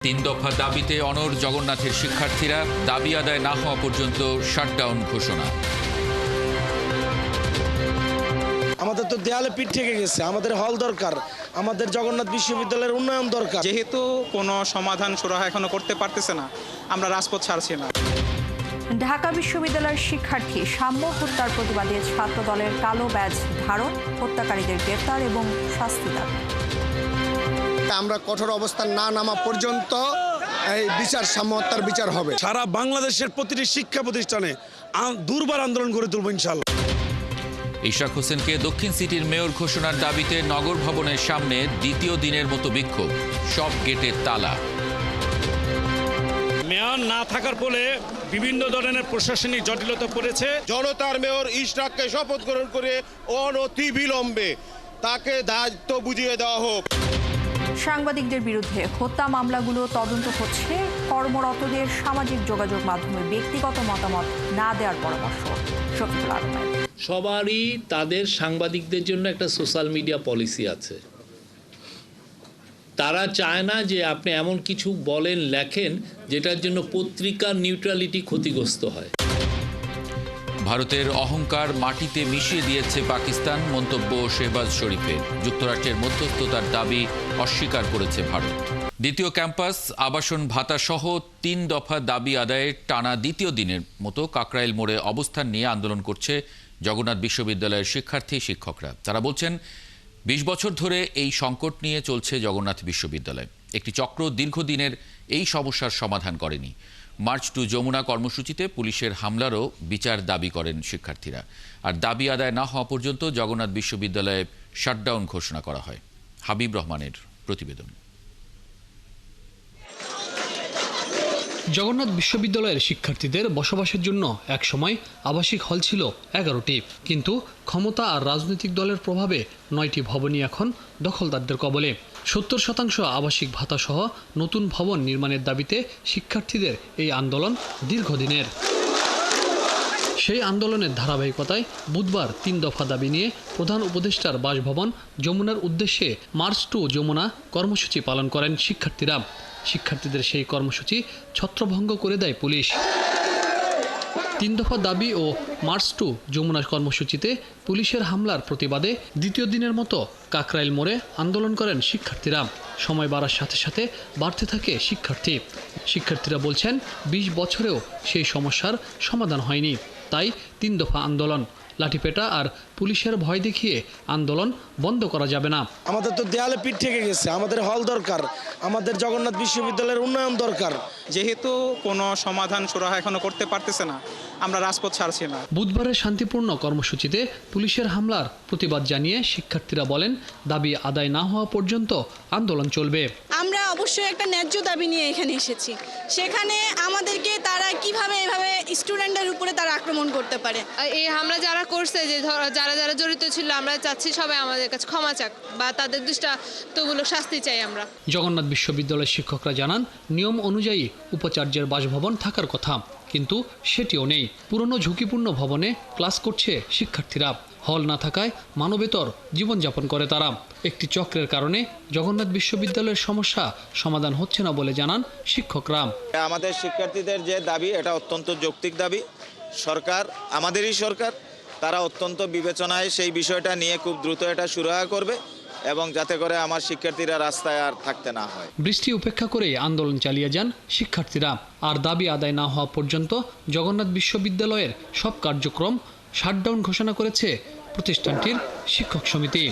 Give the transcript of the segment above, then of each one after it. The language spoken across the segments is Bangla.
তিন দফা দাবিতে অনড় জগন্নাথের শিক্ষার্থীরা, দাবি আদায় না হওয়া পর্যন্ত শাটডাউন ঘোষণা। আমাদের তো দেয়ালে পিঠ থেকে গেছে, আমাদের হল দরকার, আমাদের জগন্নাথ বিশ্ববিদ্যালয়ের উন্নয়ন দরকার। যেহেতু কোনো সমাধান সুরাহা এখনো করতে পারতেছে না, আমরা রাজপথ ছাড়ছি না। ঢাকা বিশ্ববিদ্যালয়ের শিক্ষার্থী সাম্য হত্যার প্রতিবাদে ছাত্র দলের কালো ব্যাজ ধারণ, হত্যাকারীদের গ্রেফতার এবং শাস্তি দাবি। আমরা কঠোর অবস্থান না নামা পর্যন্ত এই বিচার সাম্য হত্যার বিচার হবে। সারা বাংলাদেশের প্রতিটি শিক্ষা প্রতিষ্ঠানে দুর্বার আন্দোলন করে তুলব ইনশাআল্লাহ। ইশরাক হোসেনকে দক্ষিণ সিটির মেয়র ঘোষণার দাবিতে নগর ভবনের সামনে দ্বিতীয় দিনের মতো বিক্ষোভ, সব গেটে তালা। মেয়র না থাকার ফলে বিভিন্ন ধরনের প্রশাসনিক জটিলতা পড়েছে। জনতার মেয়র ইশরাককে শপথ গ্রহণ করে অনতিবিলম্বে তাকে দায়িত্ব বুঝিয়ে দেওয়া হোক। সাংবাদিকদের বিরুদ্ধে হত্যা মামলাগুলো তদন্ত হচ্ছে, কর্মরতদের সামাজিক যোগাযোগ মাধ্যমে ব্যক্তিগত মতামত না দেওয়ার পরামর্শ শফিকুল আলমের। সবারই তাদের সাংবাদিকদের জন্য একটা সোশ্যাল মিডিয়া পলিসি আছে। তারা চায় না যে আপনি এমন কিছু বলেন, লেখেন যেটার জন্য পত্রিকার নিউট্রালিটি ক্ষতিগ্রস্ত হয়। ভারতের অহংকার মাটিতে মিশিয়ে দিয়েছে পাকিস্তান, মন্তব্য শেহবাজ শরীফের। যুক্তরাষ্ট্রের মধ্যস্থতার দাবি অস্বীকার করেছে ভারত। দ্বিতীয় ক্যাম্পাস, আবাসন ভাতা সহ 3 দফা দাবি আদায়ের টানা দ্বিতীয় দিনের মতো কাকরাইল মোড়ে অবস্থান নিয়ে আন্দোলন করছে জগন্নাথ বিশ্ববিদ্যালয়ের শিক্ষার্থী শিক্ষকরা। তারা বলছেন 20 বছর ধরে এই সংকট নিয়ে চলছে জগন্নাথ বিশ্ববিদ্যালয়। একটি চক্র দীর্ঘদিনের এই সমস্যার সমাধান করেনি। মার্চ টু যমুনা কর্মসূচিতে পুলিশের হামলারও বিচার দাবি করেন শিক্ষার্থীরা। আর দাবি আদায় না হওয়া পর্যন্ত জগন্নাথ বিশ্ববিদ্যালয়ে শাটডাউন ঘোষণা করা হয়। হাবিব রহমানের প্রতিবেদন। জগন্নাথ বিশ্ববিদ্যালয়ের শিক্ষার্থীদের বসবাসের জন্য একসময় আবাসিক হল ছিল 11টি, কিন্তু ক্ষমতা আর রাজনৈতিক দলের প্রভাবে 9টি ভবনই এখন দখলদারদের কবলে। 70% আবাসিক ভাতা সহ নতুন ভবন নির্মাণের দাবিতে শিক্ষার্থীদের এই আন্দোলন দীর্ঘদিনের। সেই আন্দোলনের ধারাবাহিকতায় বুধবার 3 দফা দাবি নিয়ে প্রধান উপদেষ্টার বাসভবন যমুনার উদ্দেশ্যে মার্চ টু যমুনা কর্মসূচি পালন করেন শিক্ষার্থীরা। শিক্ষার্থীদের সেই কর্মসূচি ছত্রভঙ্গ করে দেয় পুলিশ। 3 দফা দাবি ও মার্চ টু যমুনা কর্মসূচিতে পুলিশের হামলার প্রতিবাদে দ্বিতীয় দিনের মতো কাকরাইল মোড়ে আন্দোলন করেন শিক্ষার্থীরা। সময় বাড়ার সাথে সাথে বাড়তে থাকে শিক্ষার্থীরা বলছেন 20 বছরেও সেই সমস্যার সমাধান হয়নি। তাই 3 দফা আন্দোলন। লাঠিপেটা আর পুলিশের ভয় দেখিয়ে আন্দোলন বন্ধ করা যাবে না। আমাদের তো দেয়ালে পিঠ থেকে গেছে, আমাদের হল দরকার, আমাদের জগন্নাথ বিশ্ববিদ্যালয়ের উন্নয়ন দরকার। যেহেতু কোনো সমাধান সুরাহা এখনো করতে পারতেছে না, আমরা রাজপথ ছাড়ছি না। বুধবারের শান্তিপূর্ণ কর্মসূচিতে পুলিশের হামলার প্রতিবাদ জানিয়ে শিক্ষার্থীরা বলেন দাবি আদায় না হওয়া পর্যন্ত আন্দোলন চলবে। আমরা অবশ্যই একটা ন্যায্য দাবি নিয়ে এখানে এসেছি। সেখানে আমাদেরকে তারা কিভাবে এভাবে স্টুডেন্টদের উপরে তারা আক্রমণ করতে পারে। এই হামলা যারা করছে, যে যারা যারা জড়িত ছিল, আমরা চাচ্ছি সবাই আমাদের কাছে ক্ষমা চাক বা তাদের দৃষ্টান্তমূলক শাস্তি চাই আমরা। জগন্নাথ বিশ্ববিদ্যালয়ের শিক্ষকরা জানান নিয়ম অনুযায়ী উপাচার্যের বাসভবন থাকার কথা, কিন্তু সেটিও নেই। পুরনো ঝুঁকিপূর্ণ ভবনে ক্লাস করছে শিক্ষার্থীরা। হল না থাকায় মানবেতর জীবনযাপন করে তারা। একটি চক্রের কারণে জগন্নাথ বিশ্ববিদ্যালয়ের সমস্যা সমাধান হচ্ছে না বলে জানান শিক্ষকরা। আমাদের শিক্ষার্থীদের যে দাবি, এটা অত্যন্ত যৌক্তিক দাবি। সরকার, আমাদেরই সরকার, তারা অত্যন্ত বিবেচনায় সেই বিষয়টা নিয়ে খুব দ্রুত এটা সুরাহা করবে এবং যাতে করে আমার শিক্ষার্থীরা রাস্তায় আর থাকতে না হয়। বৃষ্টি উপেক্ষা করেই আন্দোলন চালিয়ে যান শিক্ষার্থীরা। আর দাবি আদায় না হওয়া পর্যন্ত জগন্নাথ বিশ্ববিদ্যালয়ের সব কার্যক্রম শাটডাউন ঘোষণা করেছে প্রতিষ্ঠানটির শিক্ষক সমিতি।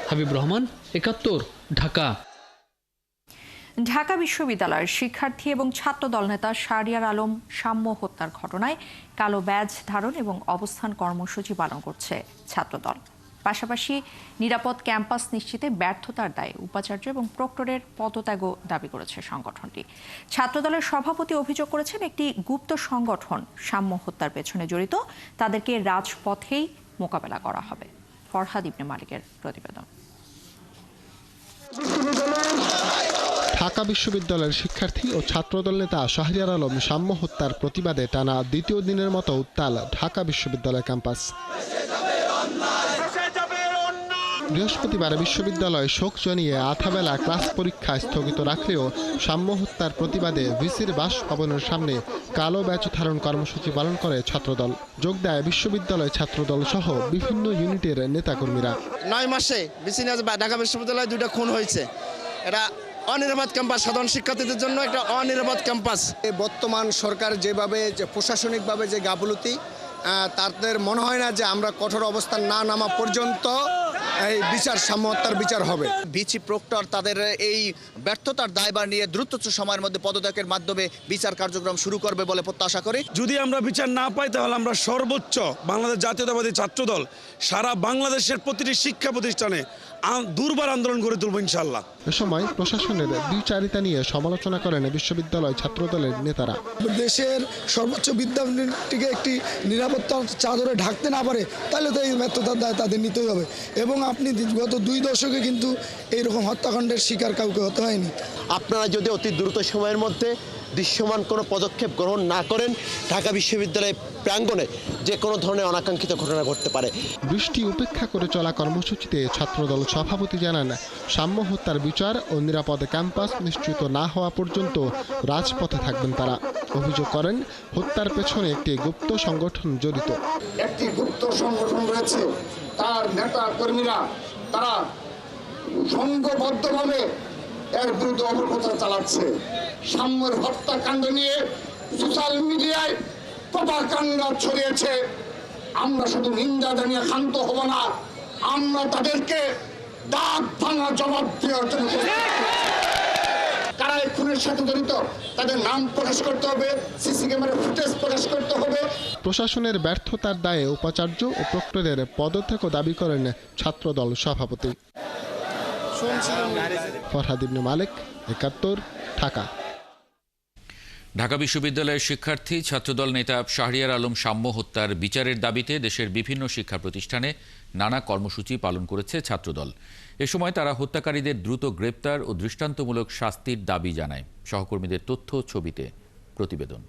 হাবিব রহমান, 71, ঢাকা। ঢাকা বিশ্ববিদ্যালয়ের শিক্ষার্থী এবং ছাত্র দলনেতা শাহরিয়ার আলম সাম্য হত্যার ঘটনায় কালো ব্যাজ ধারণ এবং অবস্থান কর্মসূচি পালন করছে ছাত্রদল। পাশাপাশি নিরাপদ ক্যাম্পাস নিশ্চিতে ব্যর্থতার দায়ে উপাচার্য এবং প্রক্টরের পদত্যাগও দাবি করেছে সংগঠনটি। ছাত্রদলের সভাপতি অভিযোগ করেছেন একটি গুপ্ত সংগঠন সাম্য হত্যার পেছনে জড়িত, তাদেরকে রাজপথেই মোকাবেলা করা হবে। ফরহাদ ইবনে মালিকের প্রতিবেদন। ঢাকা বিশ্ববিদ্যালয়ের শিক্ষার্থী ও ছাত্রদল নেতা শাহরিয়ার আলম সাম্য হত্যার প্রতিবাদে টানা দ্বিতীয় দিনের মতো উত্তাল ঢাকা বিশ্ববিদ্যালয় ক্যাম্পাস। বৃহস্পতিবার বিশ্ববিদ্যালয় শোক জানিয়ে আধাবেলা ক্লাস পরীক্ষা স্থগিত রাখলেও সাম্য হত্যার প্রতিবাদে ভিসির বাসভবনের সামনে কালো ব্যাচ ধারণ কর্মসূচি পালন করে ছাত্রদল। যোগ দেয় বিশ্ববিদ্যালয় ছাত্রদল সহ বিভিন্ন ইউনিটের নেতাকর্মীরা। 9 মাসে ঢাকা বিশ্ববিদ্যালয়ে 2টা খুন হয়েছে। এটা অনিরাপদ ক্যাম্পাস, সাধারণ শিক্ষার্থীদের জন্য একটা অনিরাপদ ক্যাম্পাস। বর্তমান সরকার যেভাবে যে প্রশাসনিকভাবে যে গাফলতি, তাদের মনে হয় না যে আমরা কঠোর অবস্থান না নামা পর্যন্ত এই বিচার সাম্য হত্যার বিচার হবে। ভিসি প্রক্টর তাদের এই ব্যর্থতার দায়ভার নিয়ে দ্রুত সময়ের মধ্যে পদত্যাগের মাধ্যমে বিচার কার্যক্রম শুরু করবে বলে প্রত্যাশা করি। যদি আমরা বিচার না পাই তাহলে আমরা সর্বোচ্চ বাংলাদেশ জাতীয়তাবাদী ছাত্রদল সারা বাংলাদেশের প্রতিটি শিক্ষা প্রতিষ্ঠানে দুর্বার আন্দোলন করে তুলব ইনশাআল্লাহ। এ সময় প্রশাসনের দ্বিচারিতা নিয়ে সমালোচনা করেন বিশ্ববিদ্যালয় ছাত্রদলের নেতারা। দেশের সর্বোচ্চ বিদ্যাপীঠকে একটি নিরাপত্তার চাদরে ঢাকতে না পারে তাহলে তো এই ব্যর্থতার দায় তাদের নিতেই হবে। এবং আপনি গত 2 দশকে কিন্তু এইরকম হত্যাকাণ্ডের শিকার কাউকে হতে হয়নি। আপনারা যদি অতি দ্রুত সময়ের মধ্যে দৃশ্যমান কোনো পদক্ষেপ গ্রহণ না করেন, ঢাকা বিশ্ববিদ্যালয় প্রাঙ্গণে যে কোনো ধরনের অনাকাঙ্ক্ষিত ঘটনা ঘটতে পারে। বৃষ্টি উপেক্ষা করে চলা কর্মসূচিতে ছাত্রদল সভাপতি জানান, সাম্য হত্যার বিচার ও নিরাপদ ক্যাম্পাস নিশ্চিত না হওয়া পর্যন্ত রাজপথে থাকবেন তারা। অভিযোগ করেন, হত্যার পেছনে একটি গুপ্ত সংগঠন জড়িত। একটি গুপ্ত সংগঠন রয়েছে, তার নেতা কর্মীরা তারা সংঘবদ্ধভাবে এর বিরুদ্ধে অপপ্রচার চালাচ্ছে। সাম্যের হত্যাকাণ্ড নিয়ে সোশ্যাল মিডিয়ায় প্রপাগান্ডা ছড়িয়েছে। আমরা শুধু নিন্দা জানিয়ে ক্ষান্ত হব না, আমরা তাদেরকে দাঁত ভাঙা জবাব দেওয়ার জন্য কারা এই খুনের সাথে জড়িত তাদের নাম প্রকাশ করতে হবে, সিসি ক্যামেরার ফুটেজ প্রকাশ করতে হবে। প্রশাসনের ব্যর্থতার দায়ে উপাচার্য ও প্রক্টরের পদত্যাগও দাবি করেন ছাত্রদল সভাপতি। ফরহাদ ইবনে মালিক, ৭১, ঢাকা। ঢাকা বিশ্ববিদ্যালয়ের শিক্ষার্থী ছাত্রদল নেতা শাহরিয়ার আলম সাম্য হত্যার বিচারের দাবিতে দেশের বিভিন্ন শিক্ষা প্রতিষ্ঠানে নানা কর্মসূচি পালন করেছে ছাত্রদল। এ সময় তারা হত্যাকারীদের দ্রুত গ্রেপ্তার ও দৃষ্টান্তমূলক শাস্তির দাবি জানায়। সহকর্মীদের তথ্য ছবিতে প্রতিবেদন।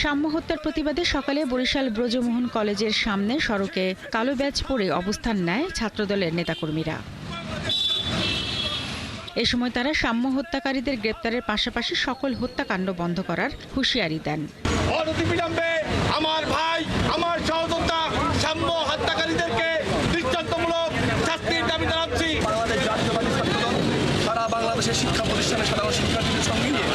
সাম্য হত্যার প্রতিবাদে সকালে বরিশাল ব্রজমোহন কলেজের সামনে সড়কে কালো ব্যাজ পরে অবস্থান নেয় ছাত্রদলের নেতাকর্মীরা। এ সময় তারা সাম্য হত্যাকারীদের গ্রেপ্তারের পাশাপাশি সকল হত্যাকাণ্ড বন্ধ করার হুঁশিয়ারি দেন। অনতিবিলম্বে আমার ভাই, আমার সহযোদ্ধা সাম্য হত্যাকারীদেরকে দৃষ্টান্তমূলক শাস্তির দাবি জানাচ্ছি। বাংলাদেশ জাতীয়তাবাদী ছাত্রদল সারা বাংলাদেশের শিক্ষা প্রতিষ্ঠানে সাধারণ শিক্ষার্থীদের সঙ্গে নিয়ে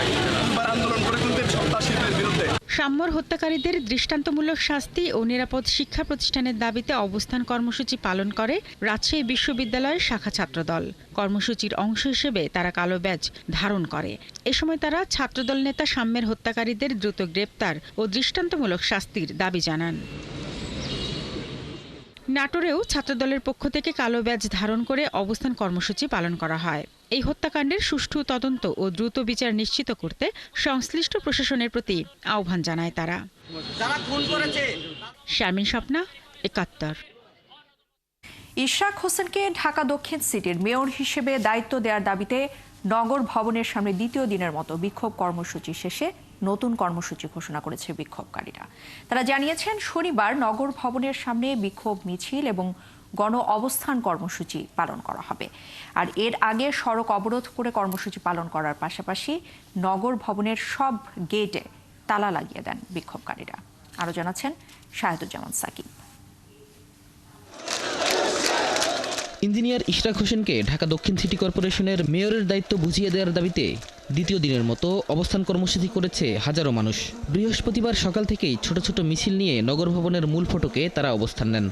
আন্দোলন করে তুলতে সন্ত্রাসীদের বিরুদ্ধে। সাম্যর হত্যাকারীদের দৃষ্টান্তমূলক শাস্তি ও নিরাপদ শিক্ষা প্রতিষ্ঠানের দাবিতে অবস্থান কর্মসূচি পালন করে রাজশাহী বিশ্ববিদ্যালয়ের শাখা ছাত্রদল। কর্মসূচির অংশ হিসেবে তারা কালো ব্যাজ ধারণ করে। এ সময় তারা ছাত্রদল নেতা সাম্যের হত্যাকারীদের দ্রুত গ্রেপ্তার ও দৃষ্টান্তমূলক শাস্তির দাবি জানান। নাটোরেও ছাত্রদলের পক্ষ থেকে কালো ব্যাজ ধারণ করে অবস্থান কর্মসূচি পালন করা হয়। এই হত্যাকাণ্ডের সুষ্ঠু তদন্ত ও দ্রুত বিচার নিশ্চিত করতে সংশ্লিষ্ট প্রশাসনের প্রতি আহ্বান জানায় তারা। শারমিন স্বপ্না, ৭১। ইশরাক হোসেনকে ঢাকা দক্ষিণ সিটির মেয়র হিসেবে দায়িত্ব দেওয়ার দাবিতে নগর ভবনের সামনে দ্বিতীয় দিনের মতো বিক্ষোভ কর্মসূচি শেষে নতুন কর্মসূচি ঘোষণা করেছে বিক্ষোভকারীরা। তারা জানিয়েছেন, শনিবার নগর ভবনের সামনে বিক্ষোভ মিছিল এবং গণ অবস্থান কর্মসূচি পালন করা হবে। আর এর আগে সড়ক অবরোধ করে কর্মসূচি পালন করার পাশাপাশি নগর ভবনের সব গেটে তালা লাগিয়ে দেন বিক্ষোভকারীরা। আরও জানাচ্ছেন শাহেদুজ্জামান সাকিব। ইঞ্জিনিয়ার ইশরাক হোসেনকে ঢাকা দক্ষিণ সিটি কর্পোরেশনের মেয়রের দায়িত্ব বুঝিয়ে দেওয়ার দাবিতে দ্বিতীয় দিনের মতো অবস্থান কর্মসূচি করেছে হাজারো মানুষ। বৃহস্পতিবার সকাল থেকেই ছোট ছোট মিছিল নিয়ে নগর ভবনের মূল ফটকে তারা অবস্থান নেন।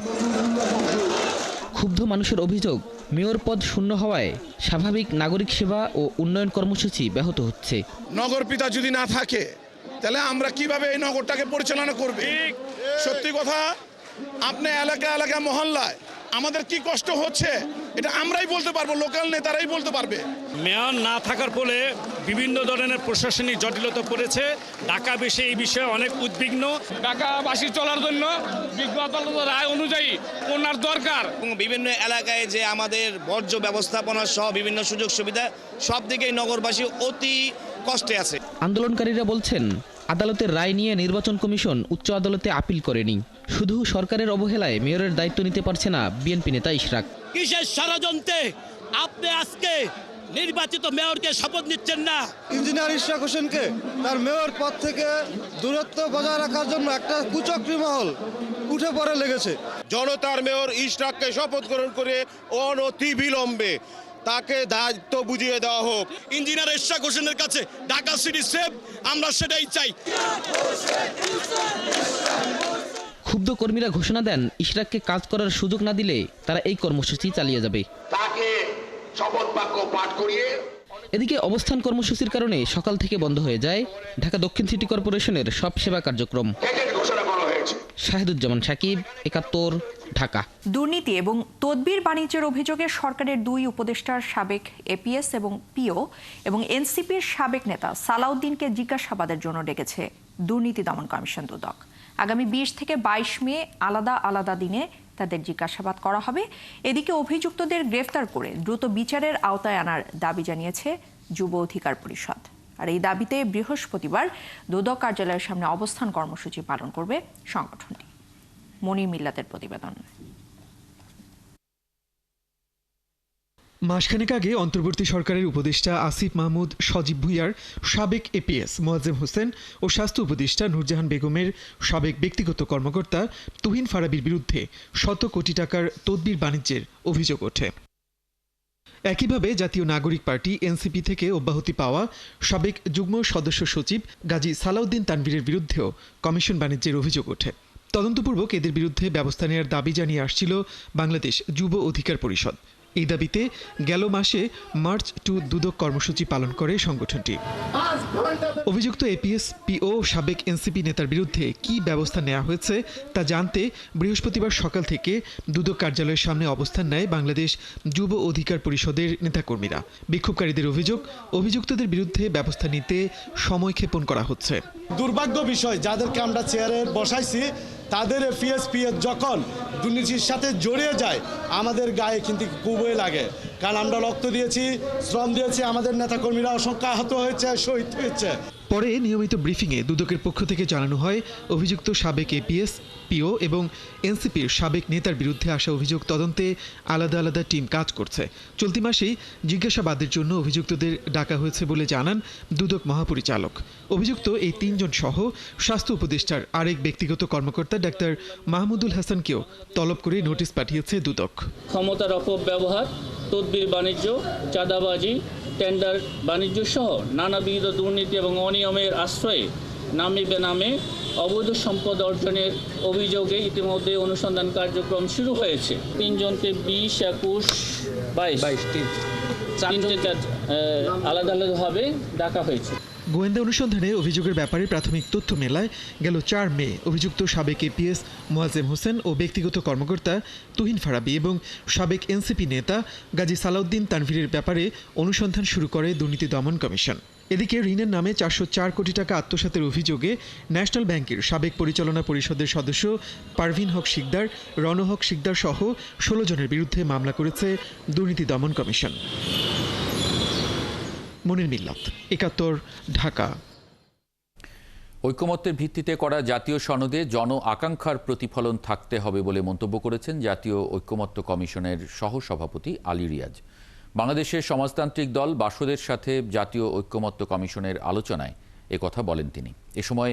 ক্ষুব্ধ মানুষের অভিযোগ, মেয়র পদ শূন্য হওয়ায় স্বাভাবিক নাগরিক সেবা ও উন্নয়ন কর্মসূচি ব্যাহত হচ্ছে। নগর পিতা যদি না থাকে তাহলে আমরা কিভাবে এই নগরটাকে পরিচালনা করব? সত্যি কথা, আপনি এলাকা এলাকা মহল্লায় আমাদের কি কষ্ট হচ্ছে এটা আমরাই বলতে পারবো, লোকাল নেতারাই বলতে পারবে। মেয়র না থাকার ফলে বিভিন্ন ধরনের প্রশাসনিক জটিলতা পড়েছে। ঢাকাবাসী এই বিষয়ে অনেক উদ্বিগ্ন। ঢাকাবাসী চলার জন্য বিজ্ঞ আদালতের রায় অনুযায়ী ওনার দরকার। বিভিন্ন এলাকায় যে আমাদের বর্জ্য ব্যবস্থাপনা সহ বিভিন্ন সুযোগ সুবিধা সব দিকেই নগরবাসী অতি কষ্টে আছে। আন্দোলনকারীরা বলছেন, আদালতের রায় নিয়ে নির্বাচন কমিশন উচ্চ আদালতে আপিল করেনি। শুধু সরকারের অবহেলায় মেয়রের দায়িত্ব নিতে পারছে না বিএনপি নেতা ইশরাক। কিসের ষড়যন্ত্রে আপনি আজকে নির্বাচিত মেয়রকে শপথ নিচ্ছেন না? ইঞ্জিনিয়ার ইশরাক হোসেনকে তার মেয়র পদ থেকে দূরত্ব বজায় রাখার জন্য একটা কুচক্রী মহল উঠে পড়ে লেগেছে। জনতার মেয়র ইশরাককে শপথ গ্রহণ করে অনতিবিলম্বে তাকে দায়িত্ব বুঝিয়ে দেওয়া হোক। ইঞ্জিনিয়ার ইশরাক হোসেনের কাছে ঢাকা সিটি সেফ, আমরা সেটাই চাই। ক্ষুব্ধ কর্মীরা ঘোষণা দেন ইশরাককে কাজ করার সুযোগ না দিলে তারা এই কর্মসূচি চালিয়ে যাবে। তাকে শপথ বাক্য পাঠ করিয়ে এদিকে অবস্থান কর্মসূচির কারণে সকাল থেকে বন্ধ হয়ে যায় ঢাকা দক্ষিণ সিটি কর্পোরেশনের সব সেবা কার্যক্রম। শাহিদুজ্জামান সাকিব, ৭১, ঢাকা। দুর্নীতি এবং তদবির বাণিজ্যের অভিযোগে সরকারের 2 উপদেষ্টার সাবেক এপিএস এবং পিও এবং এনসিপির সাবেক নেতা সালাউদ্দিনকে জিজ্ঞাসাবাদের জন্য ডেকেছে দুর্নীতি দমন কমিশন দুদক। আগামী 20 থেকে 22 মে আলাদা আলাদা দিনে তাদের জিজ্ঞাসাবাদ করা হবে। এদিকে অভিযুক্তদের গ্রেফতার করে দ্রুত বিচারের আওতায় আনার দাবি জানিয়েছে যুব অধিকার পরিষদ। আর এই দাবিতে বৃহস্পতিবার দুদক কার্যালয়ের সামনে অবস্থান কর্মসূচি পালন করবে সংগঠনটি। মনির মিল্লাতের প্রতিবেদন। মাসখানেক আগে অন্তর্বর্তী সরকারের উপদেষ্টা আসিফ মাহমুদ, সজীব ভুঁইয়ার সাবেক এপিএস মোয়াজ্জেম হোসেন ও স্বাস্থ্য উপদেষ্টা নূরজাহান বেগমের সাবেক ব্যক্তিগত কর্মকর্তা তুহিন ফারাবির বিরুদ্ধে শত কোটি টাকার তদবির বাণিজ্যের অভিযোগ ওঠে। একইভাবে জাতীয় নাগরিক পার্টি এনসিপি থেকে অব্যাহতি পাওয়া সাবেক যুগ্ম সদস্য সচিব গাজী সালাউদ্দিন তানভীরের বিরুদ্ধেও কমিশন বাণিজ্যের অভিযোগ ওঠে। তদন্তপূর্বক এদের বিরুদ্ধে ব্যবস্থা নেওয়ার দাবি জানিয়ে আসছিল বাংলাদেশ যুব অধিকার পরিষদ। এই দাবিতে গেল মাসে মার্চ টু দুদক কর্মসূচি পালন করে সংগঠনটি। অভিযুক্ত এপিএস, পিও, সাবেক এনসিপি নেতার বিরুদ্ধে কী ব্যবস্থা নেওয়া হয়েছে তা জানতে বৃহস্পতিবার সকাল থেকে দুদক কার্যালয়ের সামনে অবস্থান নেয় বাংলাদেশ যুব অধিকার পরিষদের নেতাকর্মীরা। বিক্ষোভকারীদের অভিযোগ, অভিযুক্তদের বিরুদ্ধে ব্যবস্থা নিতে সময়ক্ষেপণ করা হচ্ছে। দুর্ভাগ্য বিষয়, যাদেরকে আমরা চেয়ারে বসাইছি তাদের এপিএস, পিএস যখন দুর্নীতির সাথে জড়িয়ে যায় আমাদের গায়ে কিন্তু খুবই লাগে, কারণ আমরা রক্ত দিয়েছি, শ্রম দিয়েছি, আমাদের নেতাকর্মীরা অসংখ্য আহত হয়েছে, শহীদ হয়েছে। পরে নিয়মিত ব্রিফিংয়ে দুদকের পক্ষ থেকে জানানো হয় অভিযুক্ত সাবেক এপিএস, পিও এবং এনসিপির সাবেক নেতার বিরুদ্ধে আসা অভিযোগ তদন্তে আলাদা আলাদা টিম কাজ করছে। চলতি মাসেই জিজ্ঞাসাবাদের জন্য অভিযুক্তদের ডাকা হয়েছে বলে জানান দুদক মহাপরিচালক। অভিযুক্ত এই 3 জন সহ স্বাস্থ্য উপদেষ্টার আরেক ব্যক্তিগত কর্মকর্তা ডাক্তার মাহমুদুল হাসানকেও তলব করে নোটিশ পাঠিয়েছে দুদক। ক্ষমতার অপব্যবহার, তদবির বাণিজ্য, চাঁদাবাজি, টেন্ডার বাণিজ্য সহ নানাবিধ দুর্নীতি এবং অনিয়মের আশ্রয়ে নামে বেনামে অবৈধ সম্পদ অর্জনের অভিযোগে ইতিমধ্যে অনুসন্ধান কার্যক্রম শুরু হয়েছে। 3 জনকে 20, 21, 22 আলাদা আলাদাভাবে ডাকা হয়েছে। গোয়েন্দা অনুসন্ধানে অভিযোগের ব্যাপারে প্রাথমিক তথ্য মেলায় গেল 4 মে অভিযুক্ত সাবেক এপিএস মোয়াজ্জেম হোসেন ও ব্যক্তিগত কর্মকর্তা তুহিন ফারাবি এবং সাবেক এনসিপি নেতা গাজী সালাউদ্দিন তানভীরের ব্যাপারে অনুসন্ধান শুরু করে দুর্নীতি দমন কমিশন। এদিকে ঋণের নামে 404 কোটি টাকা আত্মসাতের অভিযোগে ন্যাশনাল ব্যাংকের সাবেক পরিচালনা পরিষদের সদস্য পারভিন হক শিকদার, রণহক শিকদার সহ 16 জনের বিরুদ্ধে মামলা করেছে দুর্নীতি দমন কমিশন। মনির মিল্লাত, ৭১, ঢাকা। ঐকমত্যের ভিত্তিতে করা জাতীয় সনদে জন আকাঙ্ক্ষার প্রতিফলন থাকতে হবে বলে মন্তব্য করেছেন জাতীয় ঐকমত্য কমিশনের সহসভাপতি আলী রিয়াজ। বাংলাদেশের সমাজতান্ত্রিক দল বাসদের সাথে জাতীয় ঐকমত্য কমিশনের আলোচনায় একথা বলেন তিনি। এ সময়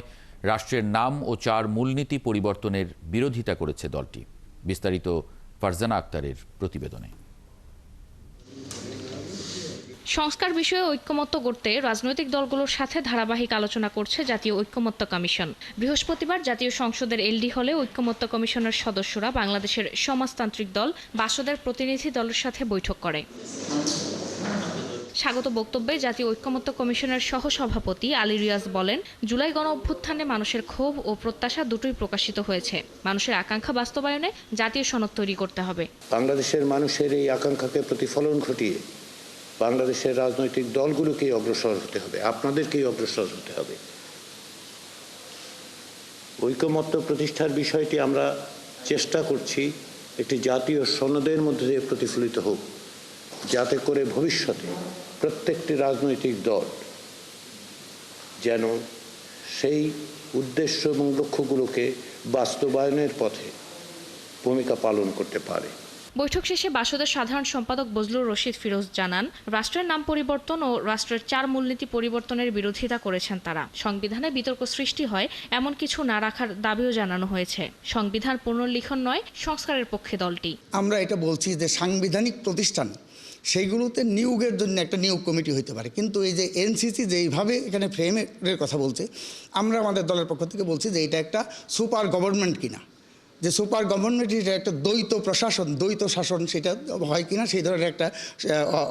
রাষ্ট্রের নাম ও 4 মূলনীতি পরিবর্তনের বিরোধিতা করেছে দলটি। বিস্তারিত ফারজানা আক্তারের প্রতিবেদনে। সংস্কার বিষয়ে ঐক্যমত্য গড়তে রাজনৈতিক দলগুলোর সাথে ধারাবাহিক আলোচনা করছে জাতীয় ঐক্যমত্য কমিশন। বৃহস্পতিবার জাতীয় সংসদের এলডি হলে ঐক্যমত্য কমিশনের সদস্যরা বাংলাদেশের সমাজতান্ত্রিক দল বাসদের প্রতিনিধি দলের সাথে বৈঠক করে। স্বাগত বক্তব্যে জাতীয় ঐক্যমত্য কমিশনের সহসভাপতি আলী রিয়াজ বলেন, জুলাই গণ অভ্যুত্থানে মানুষের ক্ষোভ ও প্রত্যাশা দুটোই প্রকাশিত হয়েছে। মানুষের আকাঙ্ক্ষা বাস্তবায়নে জাতীয় সনদ তৈরি করতে হবে। বাংলাদেশের মানুষের এই আকাঙ্ক্ষাকে প্রতিফলন ঘটিয়ে বাংলাদেশের রাজনৈতিক দলগুলোকেই অগ্রসর হতে হবে, আপনাদেরকেই অগ্রসর হতে হবে। ঐকমত্য প্রতিষ্ঠার বিষয়টি আমরা চেষ্টা করছি একটি জাতীয় সনদের মধ্যে দিয়ে প্রতিফলিত হোক, যাতে করে ভবিষ্যতে প্রত্যেকটি রাজনৈতিক দল যেন সেই উদ্দেশ্য এবং লক্ষ্যগুলোকে বাস্তবায়নের পথে ভূমিকা পালন করতে পারে। বৈঠক শেষে বাসদের সাধারণ সম্পাদক বজলুর রশিদ ফিরোজ জানান, রাষ্ট্রের নাম পরিবর্তন ও রাষ্ট্রের 4 মূলনীতি পরিবর্তনের বিরোধিতা করেছেন তারা। সংবিধানে বিতর্ক সৃষ্টি হয় এমন কিছু না রাখার দাবিও জানানো হয়েছে। সংবিধান পুনর্লিখন নয়, সংস্কারের পক্ষে দলটি। আমরা এটা বলছি যে সাংবিধানিক প্রতিষ্ঠান সেইগুলোতে নিয়োগের জন্য একটা নিয়োগ কমিটি হতে পারে, কিন্তু এই যে এনসিসি যেইভাবে এখানে ফ্রেমের কথা বলছে, আমরা আমাদের দলের পক্ষ থেকে বলছি যে এটা একটা সুপার গভর্নমেন্ট কিনা, যে সুপার গভর্নমেন্ট এটা একটা দ্বৈত প্রশাসন, দ্বৈত শাসন সেটা হয় কিনা সেই ধরনের একটা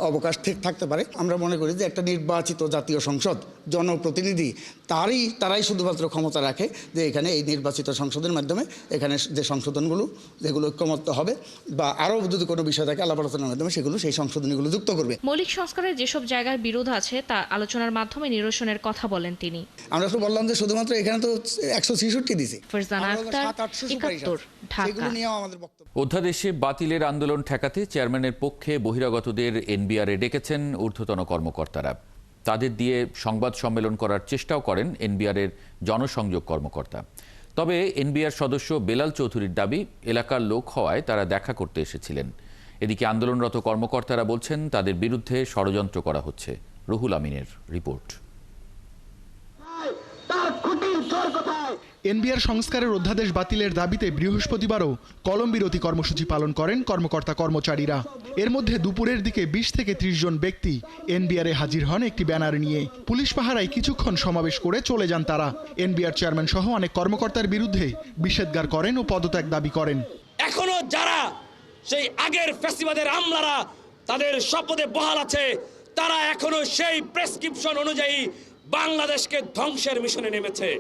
অবকাশ থাকতে পারে। আমরা মনে করি যে একটা নির্বাচিত জাতীয় সংসদ জনপ্রতিনিধি তারাই শুধুমাত্র ক্ষমতা রাখে যে এখানে এই নির্বাচিত সংসদের মাধ্যমে এখানে যে সংশোধনগুলো যেগুলো ঐক্যমত্য হবে বা আরও যদি কোনো বিষয় থাকে আলাপ আলোচনার মাধ্যমে সেগুলো সেই সংশোধনীগুলো যুক্ত করবে। মৌলিক সংস্কারের যেসব জায়গায় বিরোধ আছে তা আলোচনার মাধ্যমে নিরসনের কথা বলেন তিনি। আমরা তো বললাম যে শুধুমাত্র এখানে তো 166 দিছে। ফারজানা আক্তার, ৭৮ ঢাকা। অধ্যাদেশে বাতিলের আন্দোলন ঠেকাতে চেয়ারম্যানের পক্ষে বহিরাগতদের এনবিআরে ডেকেছেন ঊর্ধ্বতন কর্মকর্তারা। তাদের দিয়ে সংবাদ সম্মেলন করার চেষ্টাও করেন এনবিআরের জনসংযোগ কর্মকর্তা। তবে এনবিআর সদস্য বেলাল চৌধুরীর দাবি, এলাকার লোক হওয়ায় তারা দেখা করতে এসেছিলেন। এদিকে আন্দোলনরত কর্মকর্তারা বলছেন তাদের বিরুদ্ধে ষড়যন্ত্র করা হচ্ছে। রুহুল আমিনের রিপোর্ট। এনবিআর সংস্কারের অধ্যাদেশ বাতিলের দাবিতে বৃহস্পতিবারও কলমবিরতি কর্মসূচি পালন করেন কর্মকর্তা কর্মচারীরা। এর মধ্যে দুপুরের দিকে 20 থেকে 30 জন ব্যক্তি এনবিআরে হাজির হন একটি ব্যানার নিয়ে। পুলিশ পাহারায় কিছুক্ষণ সমাবেশ করে চলে যান তারা। এনবিআর চেয়ারম্যান সহ অনেক কর্মকর্তার বিরুদ্ধে নিষেধাজ্ঞা করেন ও পদত্যাগ দাবি করেন। এখনো যারা সেই আগের ফ্যাসিবাদের আমলারা তাদের শপথে বহাল আছে, তারা এখনো সেই প্রেসক্রিপশন অনুযায়ী বাংলাদেশকে ধ্বংসের মিশনে নেমেছে।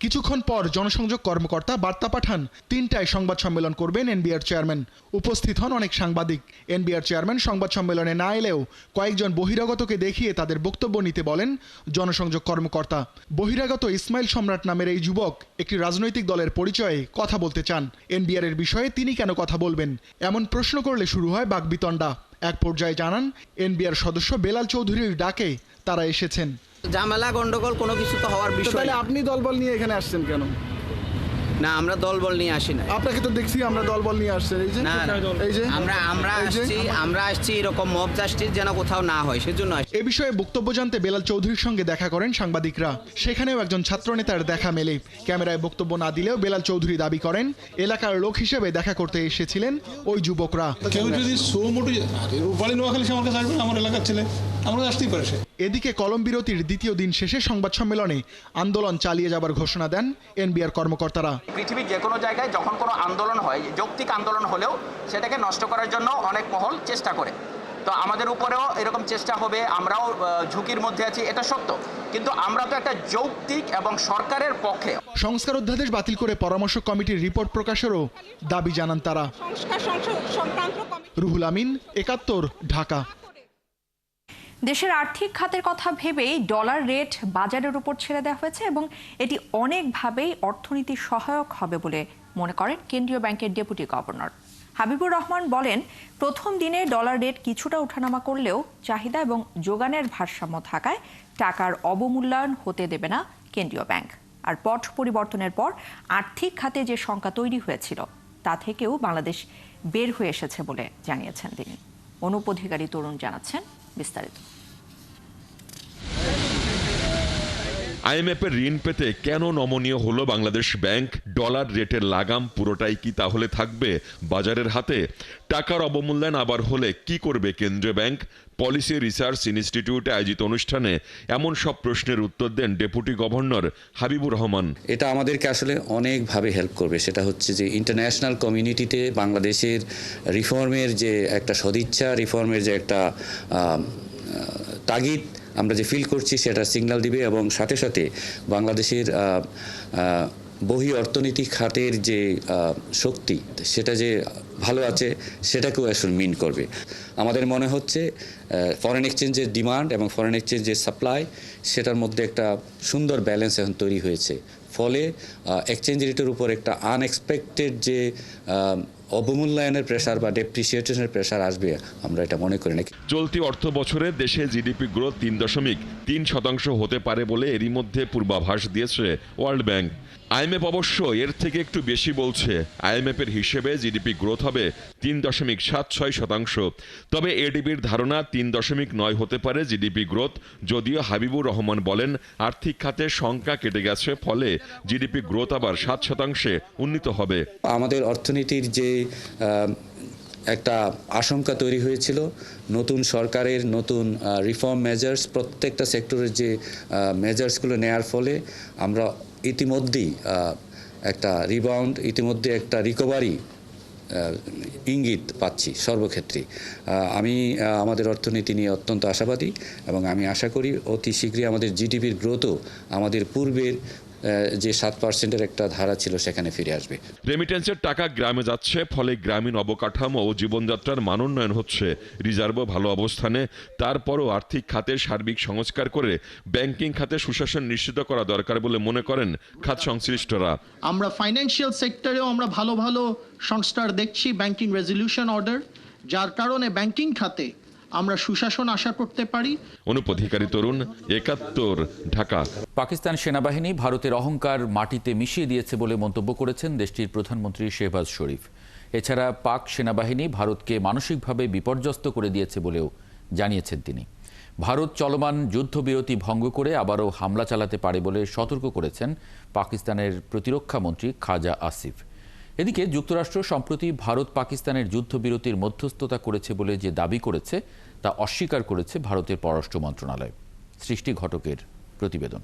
কিছুক্ষণ পর জনসংযোগ কর্মকর্তা বার্তা পাঠান 3টায় সংবাদ সম্মেলন করবেন এনবিআর চেয়ারম্যান। উপস্থিত হন অনেক সাংবাদিক। এনবিআর চেয়ারম্যান সংবাদ সম্মেলনে না এলেও কয়েকজন বহিরাগতকে দেখিয়ে তাদের বক্তব্য নিতে বলেন জনসংযোগ কর্মকর্তা। বহিরাগত ইসমাইল সম্রাট নামের এই যুবক একটি রাজনৈতিক দলের পরিচয়ে কথা বলতে চান। এনবিআর এর বিষয়ে তিনি কেন কথা বলবেন এমন প্রশ্ন করলে শুরু হয় বাকবিতণ্ডা। এক পর্যায়ে জানান এনবিআর সদস্য বেলাল চৌধুরীর ডাকে তারা এসেছেন। ঝামেলা গন্ডগোল কোনো কিছু তো হওয়ার বিষয়। তাহলে আপনি দলবল নিয়ে এখানে আসছেন কেন? না, আমরা দলবল নিয়ে আসি না। আপনাকে তো দেখছি আমরা দলবল নিয়ে আসছেন। এই যে এই যে আমরা আসছি এরকম মব জাস্টিস যেন কোথাও না হয় সেজন্য। এ বিষয়ে বক্তব্য জানতে বেলাল চৌধুরীর সঙ্গে দেখা করেন সাংবাদিকরা। সেখানেও একজন ছাত্রনেতার দেখা মেলে। ক্যামেরায় বক্তব্য না দিলেও বেলাল চৌধুরী দাবি করেন এলাকার লোক হিসেবে দেখা করতে এসেছিলেন ওই যুবকরা। কেউ যদি নোয়াখালী আমার কাছে আসবেন, আমার এলাকার ছেলে, আমরা আসতেই পারে। এদিকে কলমবিরতির দ্বিতীয় দিন শেষে সংবাদ সম্মেলনে আন্দোলন চালিয়ে যাবার ঘোষণা দেন এনবিআর কর্মকর্তারা। পৃথিবীর যে কোনো জায়গায় যখন কোনো আন্দোলন হয়, যৌক্তিক আন্দোলন হলেও সেটাকে নষ্ট করার জন্য অনেক মহল চেষ্টা করে। তো আমাদের উপরেও এরকম চেষ্টা হবে, আমরাও ঝুঁকির মধ্যে আছি, এটা সত্য, কিন্তু আমরা তো একটা যৌক্তিক এবং সরকারের পক্ষে। সংস্কার অধ্যাদেশ বাতিল করে পরামর্শ কমিটির রিপোর্ট প্রকাশেরও দাবি জানান তারা। রুহুল আমিন, ৭১, ঢাকা। দেশের আর্থিক খাতের কথা ভেবেই ডলার রেট বাজারের উপর ছেড়ে দেওয়া হয়েছে এবং এটি অনেকভাবেই অর্থনীতি সহায়ক হবে বলে মনে করেন কেন্দ্রীয় ব্যাংকের ডেপুটি গভর্নর হাবিবুর রহমান। বলেন, প্রথম দিনে ডলার রেট কিছুটা ওঠানামা করলেও চাহিদা এবং যোগানের ভারসাম্য থাকায় টাকার অবমূল্যায়ন হতে দেবে না কেন্দ্রীয় ব্যাংক। আর পট পরিবর্তনের পর আর্থিক খাতে যে শঙ্কা তৈরি হয়েছিল তা থেকেও বাংলাদেশ বের হয়ে এসেছে বলে জানিয়েছেন তিনি। অনুপ অধিকারী তরুণ জানাচ্ছেন বিস্তারিত। আইএমএফের ঋণ পেতে কেন নমনীয় হলো বাংলাদেশ ব্যাংক? ডলার রেটের লাগাম পুরোটাই কি তাহলে থাকবে বাজারের হাতে? টাকার অবমূল্যায়ন আবার হলে কি করবে কেন্দ্রীয় ব্যাংক? পলিসি রিসার্চ ইনস্টিটিউটে আয়োজিত অনুষ্ঠানে এমন সব প্রশ্নের উত্তর দেন ডেপুটি গভর্নর হাবিবুর রহমান। এটা আমাদেরকে আসলে অনেকভাবে হেল্প করবে। সেটা হচ্ছে যে ইন্টারন্যাশনাল কমিউনিটিতে বাংলাদেশের রিফর্মের যে একটা সদিচ্ছা, রিফর্মের যে একটা তাগিদ আমরা যে ফিল করছি সেটা সিগন্যাল দিবে এবং সাথে সাথে বাংলাদেশের বহি অর্থনৈতিক খাতের যে শক্তি সেটা যে ভালো আছে সেটাকেও আসলে মিন করবে। আমাদের মনে হচ্ছে ফরেন এক্সচেঞ্জের ডিমান্ড এবং ফরেন এক্সচেঞ্জের সাপ্লাই সেটার মধ্যে একটা সুন্দর ব্যালেন্স এখন তৈরি হয়েছে। ফলে এক্সচেঞ্জ রেটের উপর একটা আনএক্সপেক্টেড যে অবমূল্যায়নের প্রেসার বা ডেপ্রিসিয়েশনের প্রেসার আসবে আমরা এটা মনে করি না। চলতি অর্থ বছরে দেশে জিডিপি গ্রোথ 3.3% হতে পারে বলে এরই মধ্যে পূর্বাভাস দিয়েছে ওয়ার্ল্ড ব্যাংক। আইএমএফ অবশ্য এর থেকে একটু বেশি বলছে। আইএমএফের হিসেবে জিডিপি গ্রোথ হবে 3.76%। তবে এডিবির ধারণা 3.9 হতে পারে জিডিপি গ্রোথ, যদিও হাবিবুর রহমান বলেন আর্থিক খাতে শঙ্কা কেটে গেছে, ফলে জিডিপি গ্রোথ আবার 7% উন্নীত হবে। আমাদের অর্থনীতির যে একটা আশঙ্কা তৈরি হয়েছিল, নতুন সরকারের নতুন রিফর্ম মেজার্স, প্রত্যেকটা সেক্টরের যে মেজার্সগুলো নেয়ার ফলে আমরা ইতিমধ্যেই একটা রিবাউন্ড, ইতিমধ্যে একটা রিকভারি ইঙ্গিত পাচ্ছি সর্বক্ষেত্রে। আমি আমাদের অর্থনীতি নিয়ে অত্যন্ত আশাবাদী এবং আমি আশা করি অতি শীঘ্রই আমাদের জিডিপির গ্রোথও আমাদের পূর্বের যে 7%-এর একটা ধারা ছিল সেখানে ফিরে আসবে। রেমিটেন্সের টাকা গ্রামে যাচ্ছে, ফলে গ্রামীণ অবকাঠামো ও জীবনযাত্রার মান উন্নয়ন হচ্ছে। রিজার্ভও ভালো অবস্থানে। তারপরও আর্থিক খাতের সার্বিক সংস্কার করে ব্যাংকিং খাতে সুশাসন নিশ্চিত করা দরকার বলে মনে করেন খাত সংশ্লিষ্টরা। আমরা ফাইন্যান্সিয়াল সেক্টরেও আমরা ভালো ভালো সংস্কার দেখছি, ব্যাংকিং রেজলিউশন অর্ডার, যার কারণে ব্যাংকিং খাতে আমরা সুশাসন আশা করতে পারি। অনুপ অধিকারী, তরুণ, ৭১, ঢাকা। পাকিস্তান সেনাবাহিনী ভারতের অহংকার মাটিতে মিশিয়ে দিয়েছে বলে মন্তব্য করেছেন দেশটির প্রধানমন্ত্রী শেহবাজ শরীফ। এছাড়া পাক সেনাবাহিনী ভারতকে মানসিকভাবে বিপর্যস্ত করে দিয়েছে বলেও জানিয়েছেন তিনি। ভারত চলমান যুদ্ধবিরতি ভঙ্গ করে আবারও হামলা চালাতে পারে বলে সতর্ক করেছেন পাকিস্তানের প্রতিরক্ষা মন্ত্রী খাজা আসিফ। এদিকে যুক্তরাষ্ট্র সম্প্রতি ভারত পাকিস্তানের যুদ্ধবিরতির মধ্যস্থতা করেছে বলে যে দাবি করেছে তা অস্বীকার করেছে ভারতের পররাষ্ট্র মন্ত্রণালয়। সৃষ্টি ঘটকের প্রতিবেদন।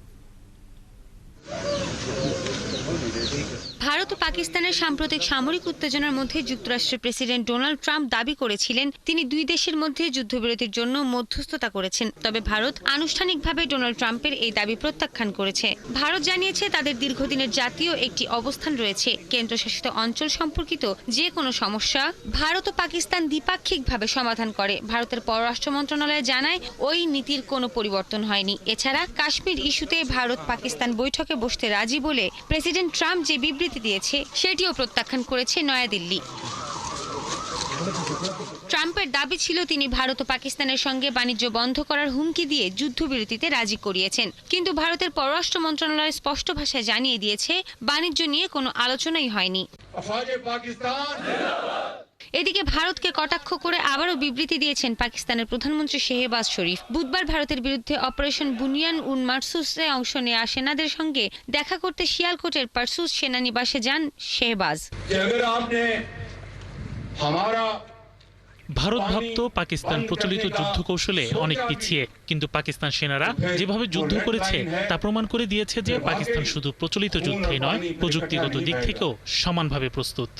ভারত ও পাকিস্তানের সাম্প্রতিক সামরিক উত্তেজনার মধ্যে যুক্তরাষ্ট্রের প্রেসিডেন্ট ডোনাল্ড ট্রাম্প দাবি করেছিলেন তিনি দুই দেশের মধ্যে যুদ্ধবিরতির জন্য মধ্যস্থতা করেছেন। তবে ভারত আনুষ্ঠানিকভাবে ডোনাল্ড ট্রাম্পের এই দাবি প্রত্যাখ্যান করেছে। ভারত জানিয়েছে তাদের দীর্ঘদিনের জাতীয় একটি অবস্থান রয়েছে। কেন্দ্রশাসিত অঞ্চল সম্পর্কিত যে কোনো সমস্যা ভারত ও পাকিস্তান দ্বিপাক্ষিকভাবে সমাধান করে। ভারতের পররাষ্ট্র মন্ত্রণালয় জানায় ওই নীতির কোনো পরিবর্তন হয়নি। এছাড়া কাশ্মীর ইস্যুতে ভারত পাকিস্তান বৈঠকে বসতে রাজি বলে প্রেসিডেন্ট ট্রাম্প যে বিবৃতি দিয়েছে সেটিও প্রত্যাখ্যান করেছে নয়াদিল্লি। ট্রাম্পের দাবি ছিল তিনি ভারত ও পাকিস্তানের সঙ্গে বাণিজ্য বন্ধ করার হুমকি দিয়ে যুদ্ধবিরতিতে রাজি করিয়েছেন। কিন্তু ভারতের পররাষ্ট্র মন্ত্রণালয় স্পষ্ট ভাষায় জানিয়ে দিয়েছে বাণিজ্য নিয়ে কোনো আলোচনাই হয়নি। এদিকে ভারতকে কটাক্ষ করে আবারও বিবৃতি দিয়েছেন পাকিস্তানের প্রধানমন্ত্রী শেহবাজ শরীফ। বুধবার ভারতের বিরুদ্ধে অপারেশন বুনিয়ান উন মারসুসে অংশ নেওয়া সেনাদের সঙ্গে দেখা করতে শিয়ালকোটের পারসুস সেনানিবাসে যান শেহবাজ। ভারত ভাবত পাকিস্তান প্রচলিত যুদ্ধ কৌশলে অনেক পিছিয়ে, কিন্তু পাকিস্তান সেনারা যেভাবে যুদ্ধ করেছে তা প্রমাণ করে দিয়েছে যে পাকিস্তান শুধু প্রচলিত যুদ্ধেই নয়, প্রযুক্তিগত দিক থেকেও সমানভাবে প্রস্তুত।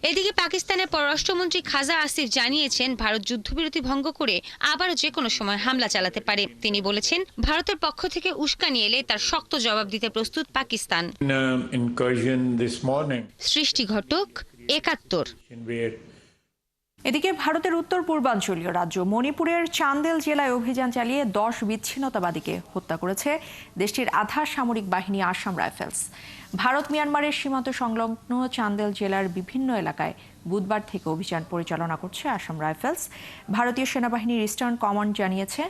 এদিকে পাকিস্তানের পররাষ্ট্রমন্ত্রী খাজা আসিফ জানিয়েছেন ভারত যুদ্ধবিরতি ভঙ্গ করে আবারও যে কোনো সময় হামলা চালাতে পারে। তিনি বলেছেন ভারতের পক্ষ থেকে উস্কানি এলে তার শক্ত জবাব দিতে প্রস্তুত পাকিস্তান। সৃষ্টি ঘটক, ৭১। এদিকে ভারতের উত্তর পূর্বাঞ্চলীয় রাজ্য মণিপুরের চান্দেল জেলায় অভিযান চালিয়ে 10 বিচ্ছিন্নতাবাদীকে হত্যা করেছে দেশটির আধা সামরিক বাহিনী আসাম রাইফেলস। ভারত মিয়ানমারের সীমান্ত সংলগ্ন চান্দেল জেলার বিভিন্ন এলাকায় বুধবার থেকে অভিযান পরিচালনা করছে আসাম রাইফেলস। ভারতীয় সেনাবাহিনীর ইস্টার্ন কমান্ড জানিয়েছে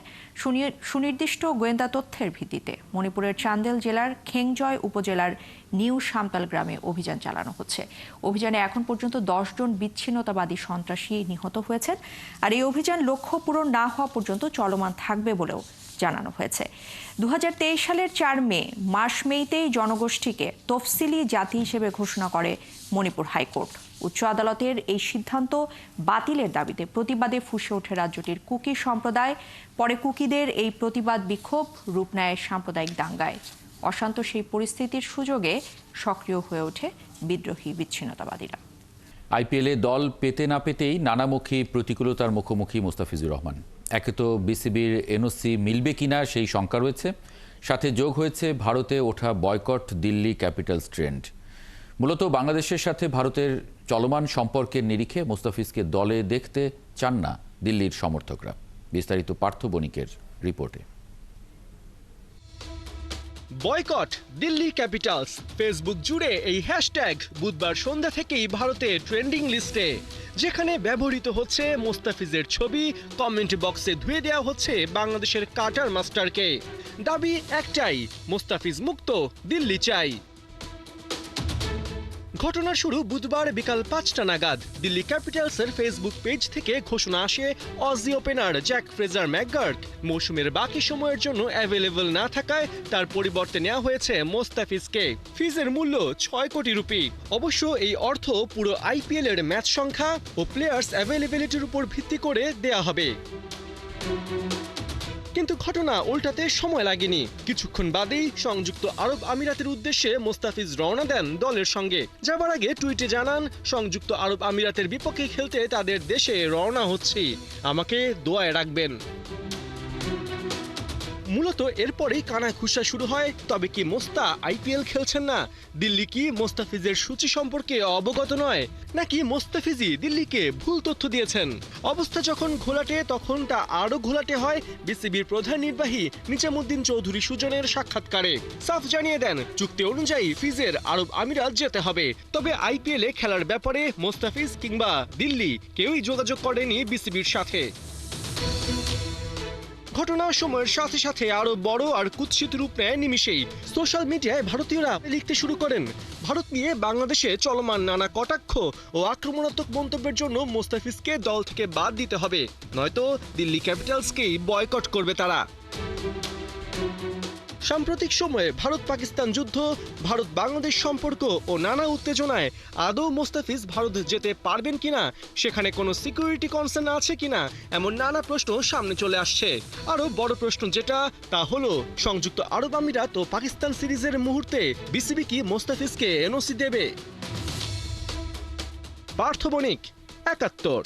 সুনির্দিষ্ট গোয়েন্দা তথ্যের ভিত্তিতে মণিপুরের চান্দেল জেলার খেংজয় উপজেলার নিউ সামতাল গ্রামে অভিযান চালানো হচ্ছে। অভিযানে এখন পর্যন্ত 10 জন বিচ্ছিন্নতাবাদী সন্ত্রাসী নিহত হয়েছেন। আর এই অভিযান লক্ষ্য পূরণ না হওয়া পর্যন্ত চলমান থাকবে বলেও জানানো হয়েছে। 2023 সালের 4 মে মাস মেইতেই জনগোষ্ঠীকে তফসিলি জাতি হিসেবে ঘোষণা করে মণিপুর হাইকোর্ট। উচ্চ আদালতের এই সিদ্ধান্ত বাতিলের দাবিতে প্রতিবাদে ফুঁসে ওঠে রাজ্যটির কুকি সম্প্রদায়। পরে কুকিদের এই প্রতিবাদ বিক্ষোভ রূপ নেয় সাম্প্রদায়িক দাঙ্গায়। অশান্ত সেই পরিস্থিতির সুযোগে সক্রিয় হয়ে ওঠে বিদ্রোহী বিচ্ছিন্নতাবাদীরা। আইপিএলে দল পেতে না পেতেই নানামুখী প্রতিকূলতার মুখোমুখি মুস্তাফিজুর রহমান। একে তো বিসিবির এনওসি মিলবে কিনা সেই শঙ্কা রয়েছে, সাথে যোগ হয়েছে ভারতে ওঠা বয়কট দিল্লি ক্যাপিটালস ট্রেন্ড। মূলত বাংলাদেশের সাথে ভারতের চলমান সম্পর্কের নিরিখে মুস্তাফিজকে দলে দেখতে চান না দিল্লির সমর্থকরা। বিস্তারিত পার্থ বণিকের রিপোর্টে। Boycott Delhi Capitals. ফেসবুক জুড়ে এই হ্যাশট্যাগ বুধবার সন্ধ্যা থেকেই ভারতে ট্রেন্ডিং লিস্টে, যেখানে ব্যবহৃত হচ্ছে মোস্তাফিজের ছবি, কমেন্ট বক্সে ধুয়ে দেওয়া হচ্ছে বাংলাদেশের কাটার মাস্টারকে। দাবি একটাই, মোস্তাফিজ মুক্ত, দিল্লি চাই। ঘটনার শুরু বুধবার বিকাল 5টা নাগাদ। দিল্লি ক্যাপিটালসের ফেসবুক পেজ থেকে ঘোষণা আসে Aussie opener Jack Fraser McGurk মৌসুমের বাকি সময়ের জন্য অ্যাভেলেবল না থাকায় তার পরিবর্তে নেওয়া হয়েছে মোস্তাফিজকে। ফিজের মূল্য 6 কোটি রুপি। অবশ্য এই অর্থ পুরো আইপিএল এর ম্যাচ সংখ্যা ও প্লেয়ার্স অ্যাভেলেবিলিটির উপর ভিত্তি করে দেয়া হবে। কিন্তু ঘটনা উল্টাতে সময় লাগেনি। কিছুক্ষণ বাদেই সংযুক্ত আরব আমিরাতের উদ্দেশ্যে মোস্তাফিজ রওনা দেন দলের সঙ্গে। যাবার আগে টুইটে জানান, সংযুক্ত আরব আমিরাতের বিপক্ষে খেলতে তাদের দেশে রওনা হচ্ছি, আমাকে দোয়ায় রাখবেন। মূলত এরপরেই কানাঘুষা শুরু হয়। তবে কি মোস্তা আইপিএল খেলছেন না? দিল্লি কি মোস্তাফিজের সূচি সম্পর্কে অবগত নয়, নাকি মোস্তাফিজই দিল্লিকে ভুল তথ্য দিয়েছেন? অবস্থা যখন ঘোলাটে, তখন তা আরো ঘোলাটে হয় বিসিবির প্রধান নির্বাহী নিজামুদ্দিন চৌধুরী সুজনের সাক্ষাৎকারে। সাফ জানিয়ে দেন, চুক্তি অনুযায়ী ফিজের আরব আমিরাত যেতে হবে। তবে আইপিএলে খেলার ব্যাপারে মোস্তাফিজ কিংবা দিল্লি কেউই যোগাযোগ করেনি বিসিবির সাথে। ঘটনার সময়ের সাথে সাথে আরো বড় আর কুৎসিত রূপ নেয় নিমিষেই। সোশ্যাল মিডিয়ায় ভারতীয়রা লিখতে শুরু করেন, ভারত নিয়ে বাংলাদেশে চলমান নানা কটাক্ষ ও আক্রমণাত্মক মন্তব্যের জন্য মোস্তাফিজকে দল থেকে বাদ দিতে হবে, নয়তো দিল্লি ক্যাপিটালসকেই বয়কট করবে তারা। সাম্প্রতিক সময়ে ভারত পাকিস্তান যুদ্ধ, ভারত বাংলাদেশ সম্পর্ক ও নানা উত্তেজনায় আদৌ মোস্তাফিজ ভারত যেতে পারবেন কিনা, সেখানে কোনো সিকিউরিটি কনসার্ন আছে কিনা, এমন নানা প্রশ্ন সামনে চলে আসছে। আরও বড় প্রশ্ন যেটা, তা হলো সংযুক্ত আরব আমিরাত ও পাকিস্তান সিরিজের মুহূর্তে বিসিবি কি মোস্তাফিজকে এনওসি দেবে? পার্থ বণিক, ৭১।